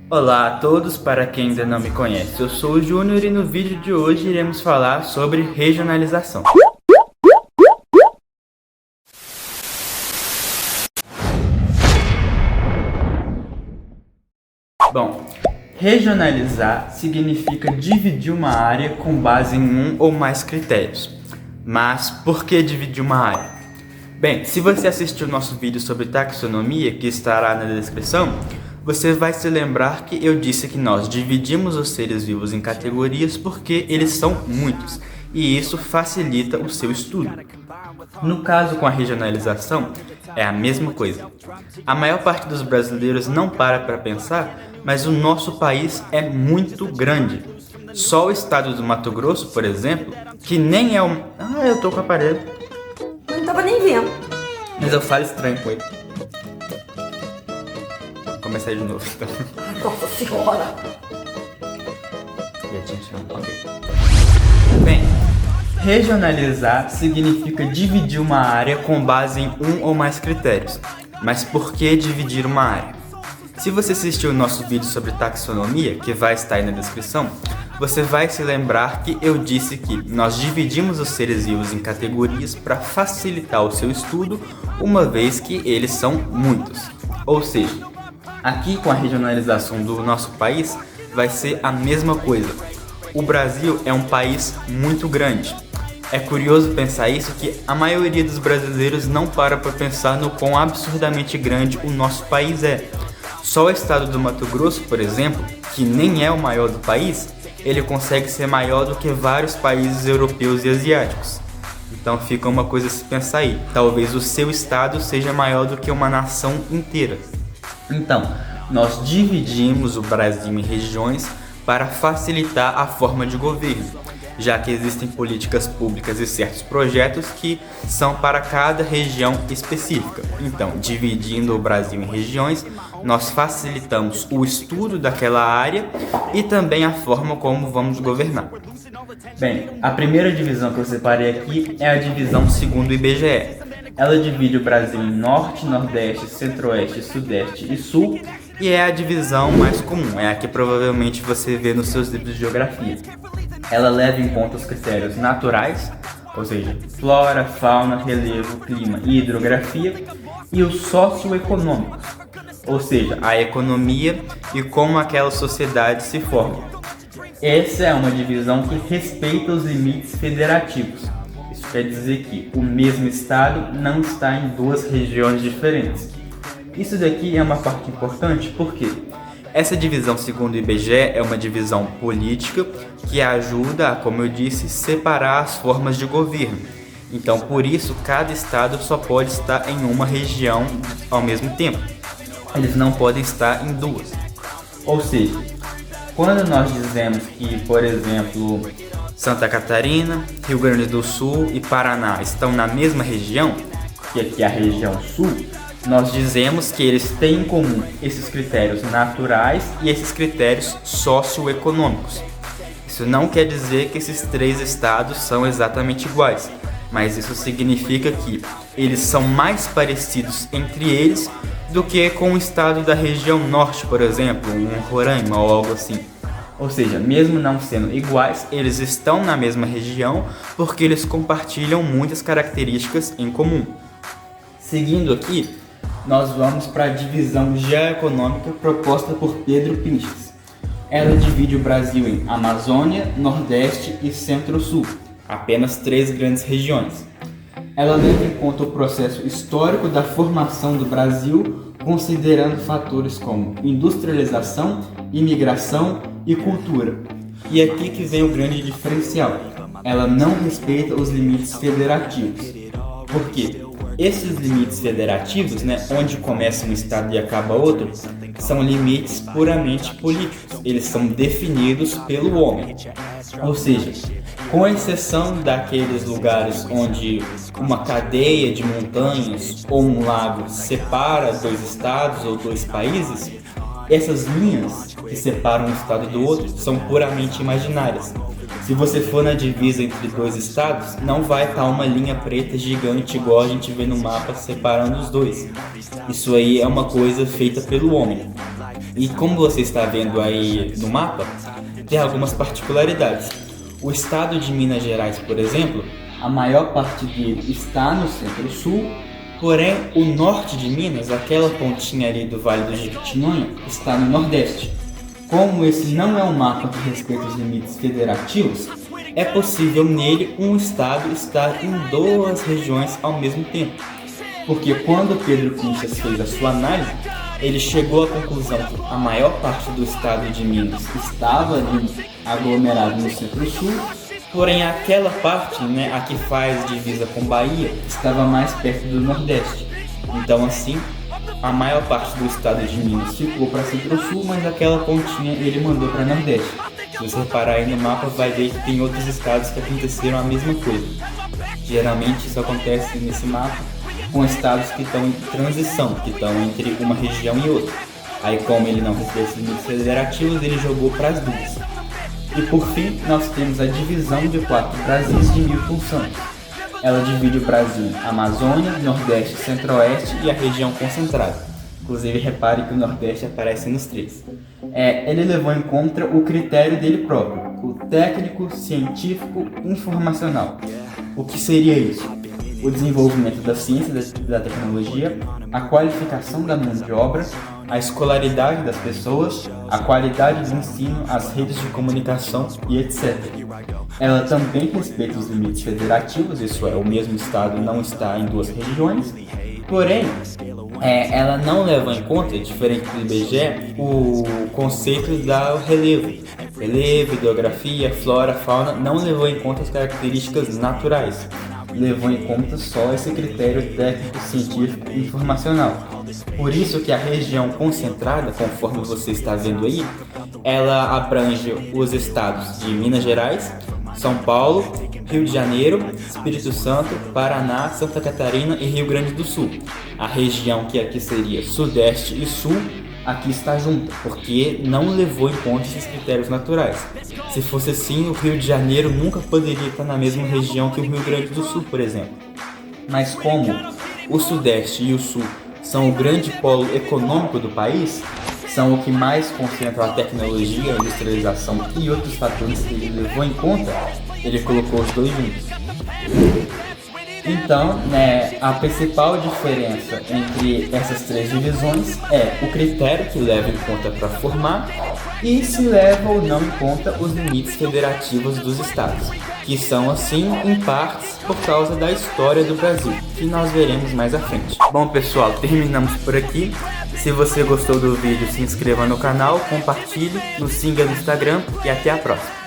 Olá a todos, para quem ainda não me conhece, eu sou o Júnior e no vídeo de hoje iremos falar sobre regionalização. Bom, regionalizar significa dividir uma área com base em um ou mais critérios. Mas por que dividir uma área? Bem, se você assistiu nosso vídeo sobre taxonomia, que estará na descrição, você vai se lembrar que eu disse que nós dividimos os seres vivos em categorias porque eles são muitos, e isso facilita o seu estudo. No caso com a regionalização, é a mesma coisa. A maior parte dos brasileiros não para pensar, mas o nosso país é muito grande. Só o estado do Mato Grosso, por exemplo, que nem é um... Ah, eu tô com o aparelho. Eu não tava nem vendo. Mas eu falo estranho com ele. Vou começar de novo, então. Nossa senhora. E atingir ok. Bem, regionalizar significa dividir uma área com base em um ou mais critérios. Mas por que dividir uma área? Se você assistiu o nosso vídeo sobre taxonomia, que vai estar aí na descrição, você vai se lembrar que eu disse que nós dividimos os seres vivos em categorias para facilitar o seu estudo, uma vez que eles são muitos. Ou seja, aqui com a regionalização do nosso país vai ser a mesma coisa. O Brasil é um país muito grande. É curioso pensar isso, que a maioria dos brasileiros não para pensar no quão absurdamente grande o nosso país é. Só o estado do Mato Grosso, por exemplo, que nem é o maior do país, ele consegue ser maior do que vários países europeus e asiáticos. Então fica uma coisa a se pensar aí. Talvez o seu estado seja maior do que uma nação inteira. Então, nós dividimos o Brasil em regiões para facilitar a forma de governo, já que existem políticas públicas e certos projetos que são para cada região específica. Então, dividindo o Brasil em regiões, nós facilitamos o estudo daquela área e também a forma como vamos governar. Bem, a primeira divisão que eu separei aqui é a divisão segundo o IBGE. Ela divide o Brasil em Norte, Nordeste, Centro-Oeste, Sudeste e Sul, e é a divisão mais comum, é a que provavelmente você vê nos seus livros de geografia. Ela leva em conta os critérios naturais, ou seja, flora, fauna, relevo, clima e hidrografia, e os socioeconômicos, ou seja, a economia e como aquela sociedade se forma. Essa é uma divisão que respeita os limites federativos. Isso quer dizer que o mesmo estado não está em duas regiões diferentes. Isso daqui é uma parte importante porque essa divisão segundo o IBGE é uma divisão política que ajuda a, como eu disse, separar as formas de governo. Então, por isso, cada estado só pode estar em uma região ao mesmo tempo. Eles não podem estar em duas. Ou seja, quando nós dizemos que, por exemplo, Santa Catarina, Rio Grande do Sul e Paraná estão na mesma região, que aqui é a região sul, nós dizemos que eles têm em comum esses critérios naturais e esses critérios socioeconômicos. Isso não quer dizer que esses três estados são exatamente iguais, mas isso significa que eles são mais parecidos entre eles do que com o estado da região norte, por exemplo, um Roraima ou algo assim. Ou seja, mesmo não sendo iguais, eles estão na mesma região porque eles compartilham muitas características em comum. Seguindo aqui, nós vamos para a divisão geoeconômica proposta por Pedro Pinches. Ela divide o Brasil em Amazônia, Nordeste e Centro-Sul, apenas três grandes regiões. Ela leva em conta o processo histórico da formação do Brasil, considerando fatores como industrialização, imigração e cultura. E é aqui que vem o grande diferencial. Ela não respeita os limites federativos. Por quê? Esses limites federativos, onde começa um estado e acaba outro, são limites puramente políticos. Eles são definidos pelo homem. Ou seja, com exceção daqueles lugares onde uma cadeia de montanhas ou um lago separa dois estados ou dois países, essas linhas que separam um estado do outro são puramente imaginárias. Se você for na divisa entre dois estados, não vai estar uma linha preta gigante igual a gente vê no mapa separando os dois. Isso aí é uma coisa feita pelo homem. E como você está vendo aí no mapa, tem algumas particularidades. O estado de Minas Gerais, por exemplo, a maior parte dele está no centro-sul, porém o norte de Minas, aquela pontinha ali do Vale do Jequitinhonha, está no nordeste. Como esse não é um mapa que respeita os limites federativos, é possível nele um estado estar em duas regiões ao mesmo tempo. Porque quando Pedro Quinchas fez a sua análise, ele chegou à conclusão que a maior parte do estado de Minas estava ali aglomerado no centro-sul, porém aquela parte, a que faz divisa com Bahia, estava mais perto do nordeste. Então assim, a maior parte do estado de Minas ficou para centro-sul, mas aquela pontinha ele mandou para nordeste. Se você reparar aí no mapa, vai ver que tem outros estados que aconteceram a mesma coisa. Geralmente isso acontece nesse mapa com estados que estão em transição, que estão entre uma região e outra. Aí, como ele não respeita os limites federativos, ele jogou para as duas. E por fim, nós temos a divisão de 4 Brasis de Milton Santos. Ela divide o Brasil em Amazônia, Nordeste, Centro-Oeste e a região concentrada. Inclusive, repare que o Nordeste aparece nos 3. Ele levou em conta o critério dele próprio, o técnico, científico, informacional. O que seria isso? O desenvolvimento da ciência e da tecnologia, a qualificação da mão de obra, a escolaridade das pessoas, a qualidade do ensino, as redes de comunicação e etc. Ela também respeita os limites federativos, isso é, o mesmo estado não está em duas regiões, porém, ela não leva em conta, diferente do IBGE, o conceito do relevo. Relevo, hidrografia, flora, fauna, não levou em conta as características naturais. Levou em conta só esse critério técnico, científico e informacional. Por isso que a região concentrada, conforme você está vendo aí, ela abrange os estados de Minas Gerais, São Paulo, Rio de Janeiro, Espírito Santo, Paraná, Santa Catarina e Rio Grande do Sul. A região que aqui seria Sudeste e Sul, aqui está junto, porque não levou em conta esses critérios naturais. Se fosse assim, o Rio de Janeiro nunca poderia estar na mesma região que o Rio Grande do Sul, por exemplo. Mas como o Sudeste e o Sul são o grande polo econômico do país, são o que mais concentra a tecnologia, a industrialização e outros fatores que ele levou em conta, ele colocou os dois juntos. Então, a principal diferença entre essas 3 divisões é o critério que leva em conta para formar e se leva ou não em conta os limites federativos dos estados, que são assim em partes por causa da história do Brasil, que nós veremos mais à frente. Bom pessoal, terminamos por aqui. Se você gostou do vídeo, se inscreva no canal, compartilhe, nos siga no Instagram e até a próxima.